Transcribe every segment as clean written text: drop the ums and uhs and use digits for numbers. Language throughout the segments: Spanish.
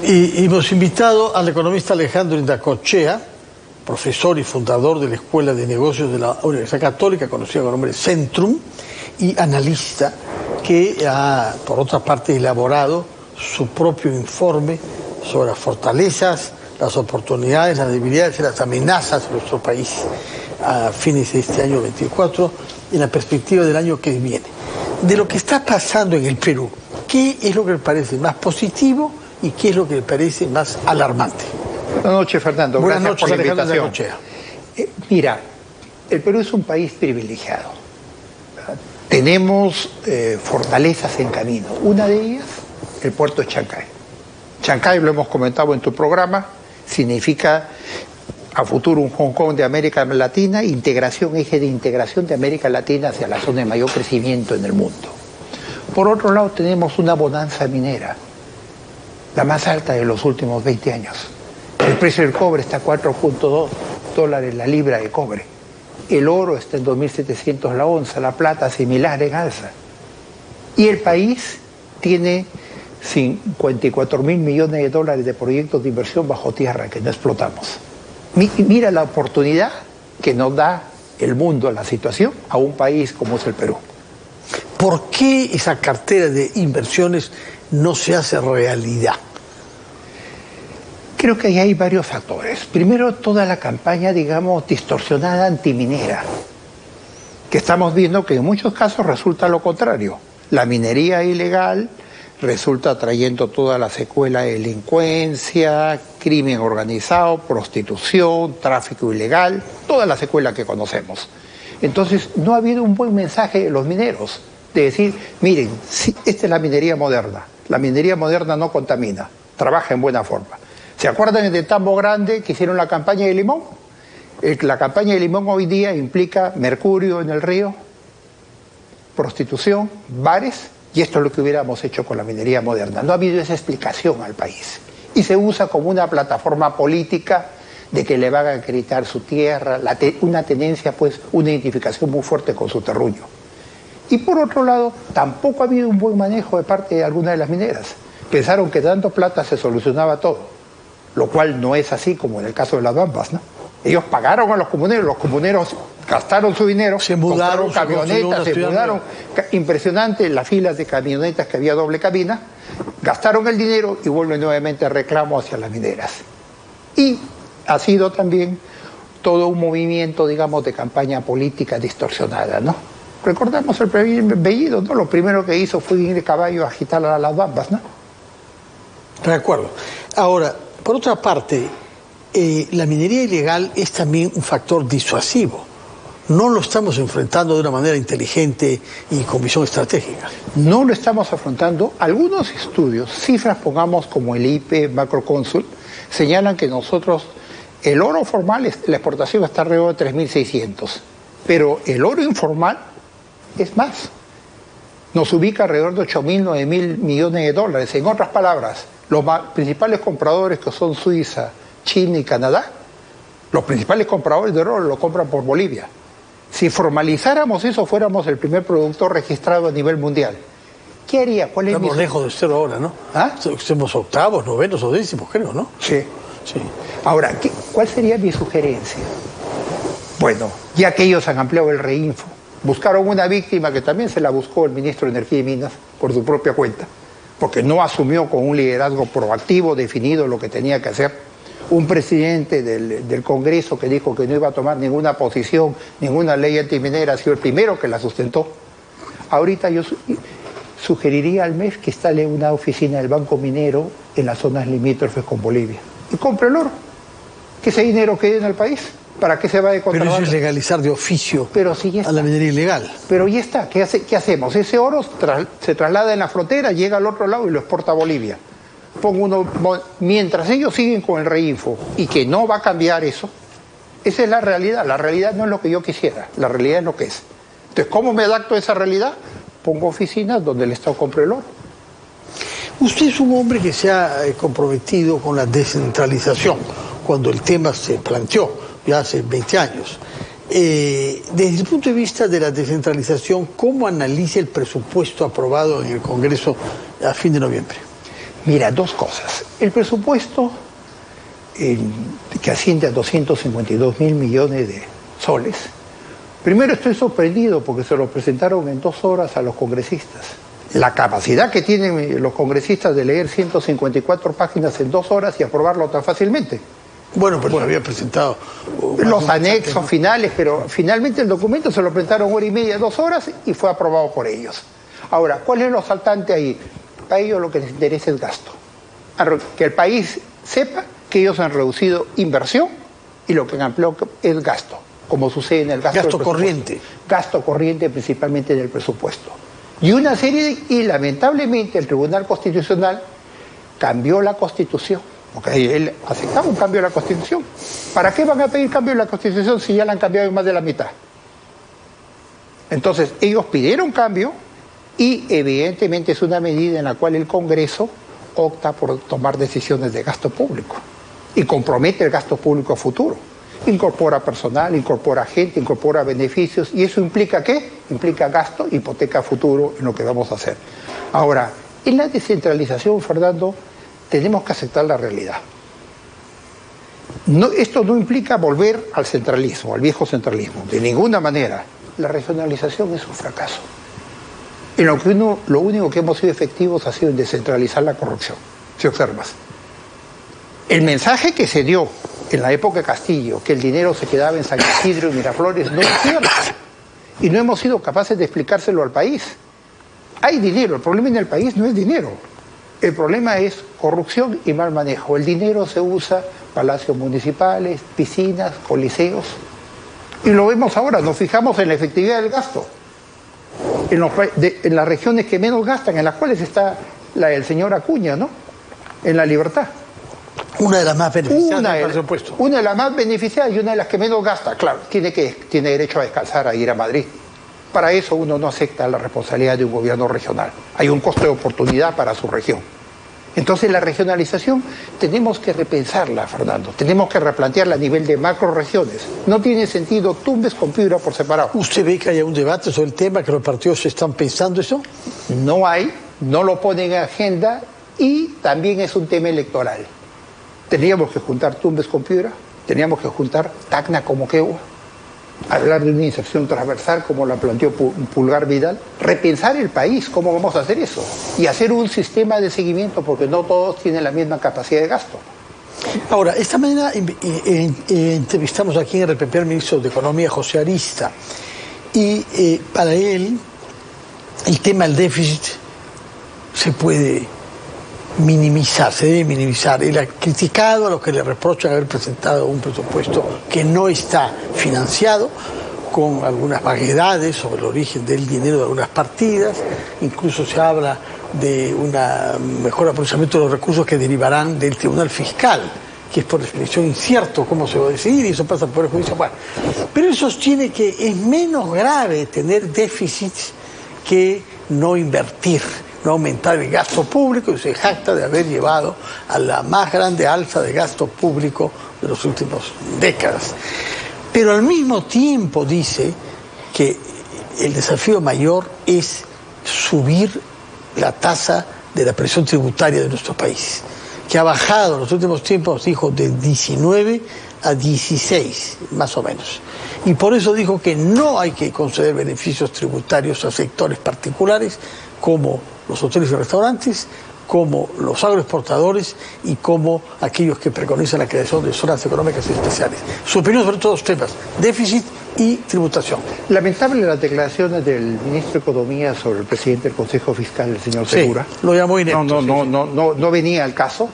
Y hemos invitado al economista Alejandro Indacochea, profesor y fundador de la Escuela de Negocios de la Universidad Católica, conocida con el nombre Centrum, y analista que ha, por otra parte, elaborado su propio informe sobre las fortalezas, las oportunidades, las debilidades y las amenazas de nuestro país a fines de este año 24 en la perspectiva del año que viene. De lo que está pasando en el Perú, ¿qué es lo que le parece más positivo y qué es lo que le parece más alarmante? Buenas noches, Fernando. Buenas Gracias noches, por la Alejandro invitación. Indacochea. Mira, el Perú es un país privilegiado. Tenemos fortalezas en camino. Una de ellas, el puerto de Chancay. Chancay, lo hemos comentado en tu programa, significa a futuro un Hong Kong de América Latina, integración, eje de integración de América Latina hacia la zona de mayor crecimiento en el mundo. Por otro lado, tenemos una bonanza minera, la más alta de los últimos 20 años. El precio del cobre está a $4.2 la libra de cobre. El oro está en 2.700 la onza, la plata similar en alza. Y el país tiene 54.000 millones de dólares de proyectos de inversión bajo tierra que no explotamos. Mira la oportunidad que nos da el mundo, la situación, a un país como es el Perú. ¿Por qué esa cartera de inversiones no se hace realidad? Creo que ahí hay varios factores. Primero, toda la campaña, digamos, distorsionada antiminera, que estamos viendo que en muchos casos resulta lo contrario. La minería ilegal resulta trayendo toda la secuela de delincuencia, crimen organizado, prostitución, tráfico ilegal, toda la secuela que conocemos. Entonces, no ha habido un buen mensaje de los mineros, de decir, miren, sí, esta es la minería moderna no contamina, trabaja en buena forma. ¿Se acuerdan de Tambo Grande que hicieron la campaña de limón? La campaña de limón hoy día implica mercurio en el río, prostitución, bares, y esto es lo que hubiéramos hecho con la minería moderna. No ha habido esa explicación al país. Y se usa como una plataforma política de que le van a acreditar su tierra, una tenencia, pues, una identificación muy fuerte con su terruño. Y por otro lado, tampoco ha habido un buen manejo de parte de algunas de las mineras. Pensaron que dando plata se solucionaba todo, lo cual no es así como en el caso de las Bambas, ¿no? Ellos pagaron a los comuneros gastaron su dinero, se mudaron, camionetas, se mudaron, impresionante las filas de camionetas que había doble cabina, gastaron el dinero y vuelven nuevamente a reclamo hacia las mineras. Y ha sido también todo un movimiento, digamos, de campaña política distorsionada, ¿no? Recordamos el primer Bellido, ¿no? Lo primero que hizo fue ir de caballo a agitar a las Bambas, ¿no? De acuerdo. Ahora, por otra parte, la minería ilegal es también un factor disuasivo. No lo estamos enfrentando de una manera inteligente y con visión estratégica. No lo estamos afrontando. Algunos estudios, cifras pongamos como el IP Macroconsult, señalan que nosotros, el oro formal, la exportación está alrededor de 3.600, pero el oro informal es más. Nos ubica alrededor de 8.000, 9.000 millones de dólares. En otras palabras, los principales compradores, que son Suiza, China y Canadá, los principales compradores de oro lo compran por Bolivia. Si formalizáramos eso, fuéramos el primer productor registrado a nivel mundial. ¿Qué haría? ¿Cuál es Estamos lejos de ser ahora, ¿no? ¿Ah? Somos octavos, novenos o décimos, creo, ¿no? Sí. Sí. Ahora, ¿cuál sería mi sugerencia? Bueno, ya que ellos han ampliado el reinfo, buscaron una víctima que también se la buscó el ministro de Energía y Minas por su propia cuenta, porque no asumió con un liderazgo proactivo, definido lo que tenía que hacer. Un presidente del Congreso que dijo que no iba a tomar ninguna posición, ninguna ley antiminera, ha sido el primero que la sustentó. Ahorita yo sugeriría al MEF que instale una oficina del Banco Minero en las zonas limítrofes con Bolivia y compre el oro, que ese dinero quede en el país. ¿Para qué se va de contrabando? Pero eso es legalizar de oficio a la minería ilegal. Pero ya está, ¿qué hacemos? Ese oro se traslada en la frontera, llega al otro lado y lo exporta a Bolivia. Mientras ellos siguen con el reinfo y que no va a cambiar eso, esa es la realidad. La realidad no es lo que yo quisiera, la realidad es lo que es. Entonces, ¿cómo me adapto a esa realidad? Pongo oficinas donde el Estado compre el oro. Usted es un hombre que se ha comprometido con la descentralización cuando el tema se planteó ya hace 20 años. Desde el punto de vista de la descentralización, ¿cómo analiza el presupuesto aprobado en el Congreso a fin de noviembre? Mira, dos cosas. El presupuesto, que asciende a 252.000 millones de soles. Primero estoy sorprendido porque se lo presentaron en 2 horas a los congresistas. La capacidad que tienen los congresistas de leer 154 páginas en 2 horas y aprobarlo tan fácilmente. Bueno, pero se había presentado los anexos finales, pero finalmente el documento se lo presentaron 1h30, 2 horas y fue aprobado por ellos. Ahora, ¿cuál es lo saltante ahí? A ellos lo que les interesa es gasto. Que el país sepa que ellos han reducido inversión y lo que han ampliado es gasto, como sucede en el gasto corriente. Gasto corriente principalmente del presupuesto. Y lamentablemente el Tribunal Constitucional cambió la Constitución, porque él aceptaba un cambio de la Constitución. ¿Para qué van a pedir cambio de la Constitución si ya la han cambiado en más de la mitad? Entonces, ellos pidieron cambio y evidentemente es una medida en la cual el Congreso opta por tomar decisiones de gasto público y compromete el gasto público a futuro. Incorpora personal, incorpora gente, incorpora beneficios, y eso implica ¿qué? Implica gasto, hipoteca a futuro en lo que vamos a hacer. Ahora, en la descentralización, Fernando, tenemos que aceptar la realidad. Esto no implica volver al centralismo, al viejo centralismo, de ninguna manera. La regionalización es un fracaso. En lo único que hemos sido efectivos ha sido en descentralizar la corrupción, si observas. El mensaje que se dio en la época de Castillo, que el dinero se quedaba en San Isidro y Miraflores, no es cierto. Y no hemos sido capaces de explicárselo al país. Hay dinero, el problema en el país no es dinero. El problema es corrupción y mal manejo. El dinero se usa, palacios municipales, piscinas, coliseos. Y lo vemos ahora, nos fijamos en la efectividad del gasto. En las regiones que menos gastan, en las cuales está la del señor Acuña, ¿no? En La Libertad. Una de las más beneficiadas del presupuesto. Una de las más beneficiadas y una de las que menos gasta. Claro, tiene derecho a descansar, a ir a Madrid. Para eso uno no acepta la responsabilidad de un gobierno regional. Hay un costo de oportunidad para su región. Entonces la regionalización tenemos que repensarla, Fernando. Tenemos que replantearla a nivel de macroregiones. No tiene sentido Tumbes con Piura por separado. ¿Usted ve que haya un debate sobre el tema, que los partidos están pensando eso? No hay, no lo ponen en agenda y también es un tema electoral. Teníamos que juntar Tumbes con Piura, teníamos que juntar Tacna con Moquegua, hablar de una inserción transversal como la planteó Pulgar Vidal, repensar el país, cómo vamos a hacer eso, y hacer un sistema de seguimiento, porque no todos tienen la misma capacidad de gasto. Ahora, esta mañana entrevistamos aquí en RPP al ministro de Economía, José Arista, y para él el tema del déficit se puede minimizar, se debe minimizar. Él ha criticado a los que le reprochan haber presentado un presupuesto que no está financiado, con algunas vaguedades sobre el origen del dinero de algunas partidas. Incluso se habla de un mejor aprovechamiento de los recursos que derivarán del Tribunal Fiscal, que es por definición incierto cómo se va a decidir, y eso pasa por el juicio. Bueno, pero él sostiene que es menos grave tener déficits que no invertir, no aumentar el gasto público, y se jacta de haber llevado a la más grande alza de gasto público de las últimas décadas. Pero al mismo tiempo dice que el desafío mayor es subir la tasa de la presión tributaria de nuestro país, que ha bajado en los últimos tiempos, dijo, de 19 a 16, más o menos. Y por eso dijo que no hay que conceder beneficios tributarios a sectores particulares como los hoteles y restaurantes, como los agroexportadores y como aquellos que preconizan la creación de zonas económicas especiales. Su opinión sobre todos los temas, déficit y tributación. Lamentable las declaraciones del ministro de Economía sobre el presidente del Consejo Fiscal, el señor Segura. Sí, lo llamó inepto. No venía al caso.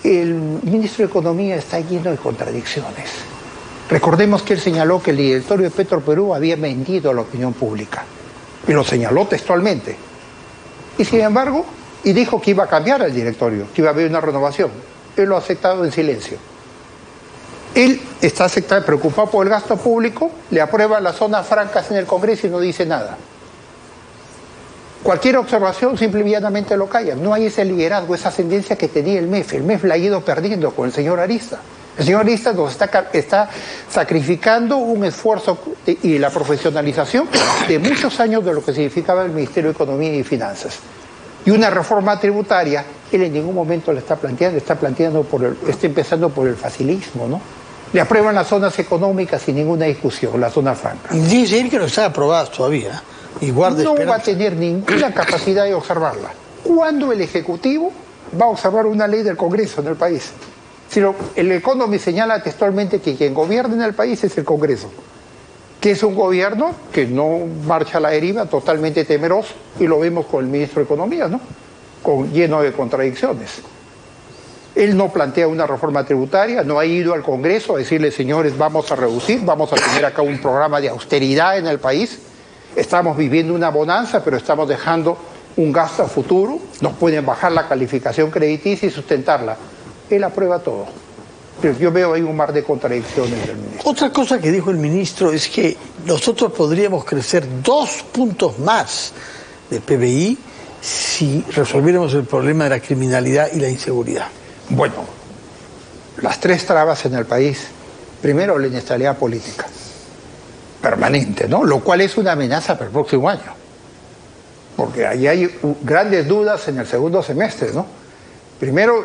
El ministro de Economía está lleno de contradicciones. Recordemos que él señaló que el directorio de Petroperú había mentido a la opinión pública. Y lo señaló textualmente. Y sin embargo, y dijo que iba a cambiar el directorio, que iba a haber una renovación. Él lo ha aceptado en silencio. Él está preocupado por el gasto público, le aprueba las zonas francas en el Congreso y no dice nada. Cualquier observación simple y llanamente lo calla. No hay ese liderazgo, esa ascendencia que tenía el MEF. El MEF la ha ido perdiendo con el señor Arista. El señor Arista nos está sacrificando un esfuerzo y la profesionalización de muchos años de lo que significaba el Ministerio de Economía y Finanzas. Y una reforma tributaria, él en ningún momento la está planteando, está empezando por el facilismo, ¿no? Le aprueban las zonas económicas sin ninguna discusión, la zona franca. Dice él que no están aprobadas todavía. Y guarda no esperanza. va a tener ninguna capacidad de observarla. ¿Cuándo el Ejecutivo va a observar una ley del Congreso en el país? El Economist señala textualmente que quien gobierna en el país es el Congreso, que es un gobierno que no marcha a la deriva, totalmente temeroso, y lo vemos con el ministro de Economía, ¿no? Lleno de contradicciones. Él no plantea una reforma tributaria, no ha ido al Congreso a decirle, señores, vamos a reducir, vamos a tener acá un programa de austeridad en el país, estamos viviendo una bonanza, pero estamos dejando un gasto a futuro, nos pueden bajar la calificación crediticia y sustentarla. Él aprueba todo. Pero yo veo ahí un mar de contradicciones del ministro. Otra cosa que dijo el ministro es que nosotros podríamos crecer 2 puntos más de PBI si resolviéramos el problema de la criminalidad y la inseguridad. Bueno, las 3 trabas en el país. Primero, la inestabilidad política permanente, ¿no? Lo cual es una amenaza para el próximo año. Porque ahí hay grandes dudas en el segundo semestre, ¿no? Primero,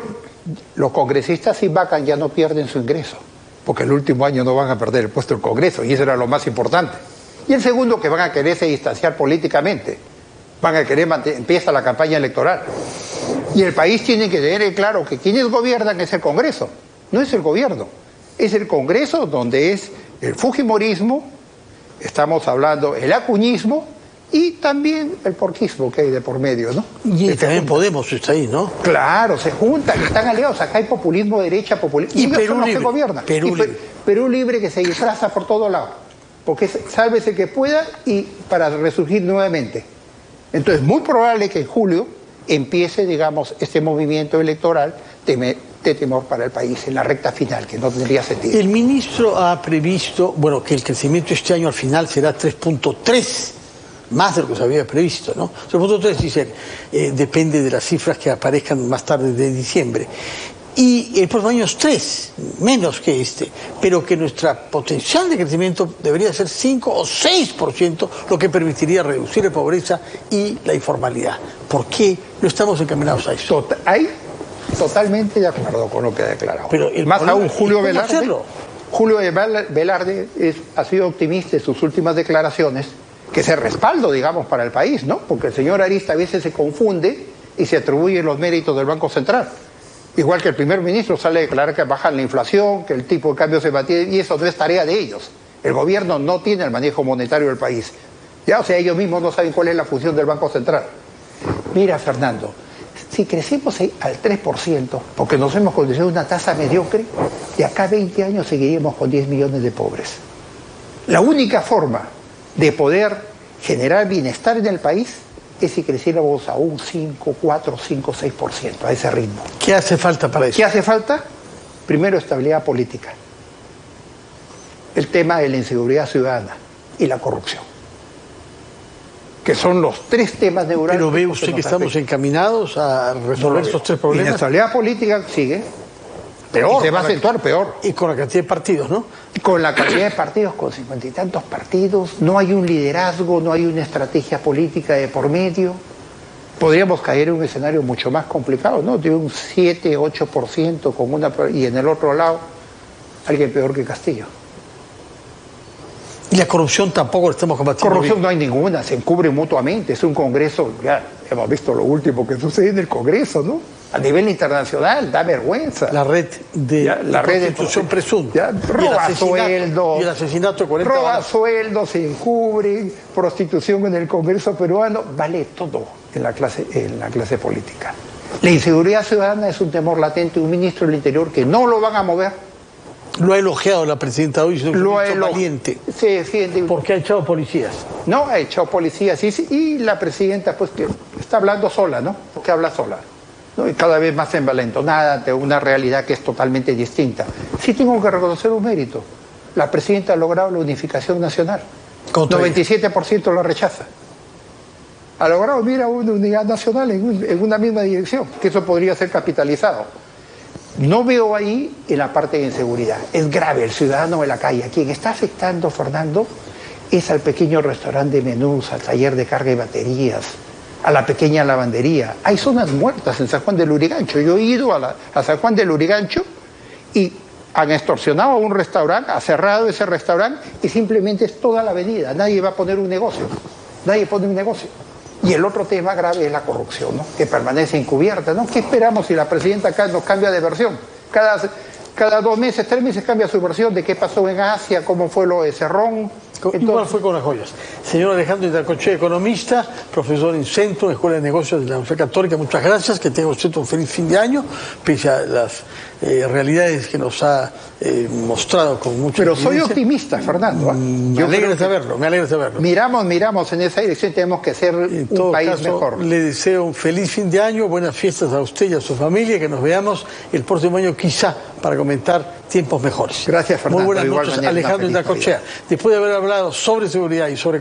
los congresistas si vacan ya no pierden su ingreso, porque el último año no van a perder el puesto del Congreso, y eso era lo más importante. Y el segundo, que van a quererse distanciar políticamente, van a querer empieza la campaña electoral. Y el país tiene que tener claro que quienes gobiernan es el Congreso, no es el gobierno, es el Congreso donde es el fujimorismo, estamos hablando el acuñismo, y también el porquismo que hay de por medio, ¿no? Y también Podemos está ahí, ¿no? Claro, se juntan, están aliados. Acá hay populismo de derecha, populismo. Y Perú Libre. Que gobiernan. Perú Libre que se disfraza por todo lado. Porque sálvese que pueda y para resurgir nuevamente. Entonces, muy probable que en julio empiece, digamos, este movimiento electoral de temor para el país en la recta final, que no tendría sentido. El ministro ha previsto, bueno, que el crecimiento este año al final será 3.3%. Más de lo que se había previsto, ¿no? 3.3 dice, depende de las cifras que aparezcan más tarde de diciembre. Y el próximo año es 3, menos que este, pero que nuestra potencial de crecimiento debería ser 5 o 6%, lo que permitiría reducir la pobreza y la informalidad. ¿Por qué no estamos encaminados a eso? Totalmente de acuerdo con lo que ha declarado. Pero más aún, Julio Velarde ha sido optimista en sus últimas declaraciones, que es el respaldo, digamos, para el país, ¿no? Porque el señor Arista a veces se confunde y se atribuye los méritos del Banco Central. Igual que el primer ministro sale a declarar que bajan la inflación, que el tipo de cambio se mantiene, y eso no es tarea de ellos. El gobierno no tiene el manejo monetario del país. Ya, o sea, ellos mismos no saben cuál es la función del Banco Central. Mira, Fernando, si crecemos al 3%, porque nos hemos conducido una tasa mediocre, de acá a 20 años seguiríamos con 10 millones de pobres. La única forma de poder generar bienestar en el país es si creciéramos a un 5, 4, 5, 6%, a ese ritmo. ¿Qué hace falta para eso? ¿Qué hace falta? Primero, estabilidad política. El tema de la inseguridad ciudadana y la corrupción, que son los 3 temas neurálgicos. ¿Pero ve usted que estamos encaminados a resolver estos 3 problemas? Inestabilidad política sigue. Peor, se va a acentuar peor. Y con la cantidad de partidos, ¿no? Con la cantidad de partidos, con 50 y tantos partidos, no hay un liderazgo, no hay una estrategia política de por medio. Podríamos caer en un escenario mucho más complicado, ¿no? De un 7, 8% y en el otro lado, alguien peor que Castillo. Y la corrupción tampoco la estamos combatiendo. Corrupción no hay ninguna, se encubre mutuamente. Es un Congreso, ya hemos visto lo último que sucede en el Congreso, ¿no? A nivel internacional, da vergüenza. La red de prostitución presunta. Roba sueldos. Y el asesinato de 40 roba sueldos, se encubre, prostitución en el Congreso peruano, vale todo en la clase política. La inseguridad ciudadana es un temor latente, un ministro del Interior que no lo van a mover. Lo ha elogiado la presidenta hoy, lo ha valiente. Se defiende. Porque ha echado policías. No, ha echado policías, sí, y la presidenta, pues, que está hablando sola, ¿no? Porque habla sola, ¿no? Y cada vez más envalentonada ante una realidad que es totalmente distinta. Sí tengo que reconocer un mérito. La presidenta ha logrado la unificación nacional. 97% lo rechaza. Ha logrado, mira, una unidad nacional en una misma dirección, que eso podría ser capitalizado. No veo ahí en la parte de inseguridad. Es grave el ciudadano de la calle. A quien está afectando, Fernando, es al pequeño restaurante de menús, al taller de carga y baterías, a la pequeña lavandería. Hay zonas muertas en San Juan del Lurigancho. Yo he ido a San Juan del Lurigancho y han extorsionado a un restaurante, ha cerrado ese restaurante y simplemente es toda la avenida. Nadie va a poner un negocio. Nadie pone un negocio. Y el otro tema grave es la corrupción, ¿no? Que permanece encubierta, ¿no? ¿Qué esperamos si la presidenta acá nos cambia de versión? Cada 2 meses, 3 meses cambia su versión de qué pasó en Asia, cómo fue lo de Cerrón. Igual fue con las joyas. Señor Alejandro Indacochea, economista, profesor en Centro, Escuela de Negocios de la Universidad Católica, muchas gracias, que tenga usted un feliz fin de año, pese a las realidades que nos ha mostrado con mucha Pero evidencia. soy optimista, Fernando. Me alegra saberlo. Miramos en esa dirección, tenemos que ser un país mejor. Le deseo un feliz fin de año, buenas fiestas a usted y a su familia, que nos veamos el próximo año quizá para comentar tiempos mejores. Gracias, Fernando. Muy buenas noches, Alejandro Indacochea. Después de haber hablado sobre seguridad y sobre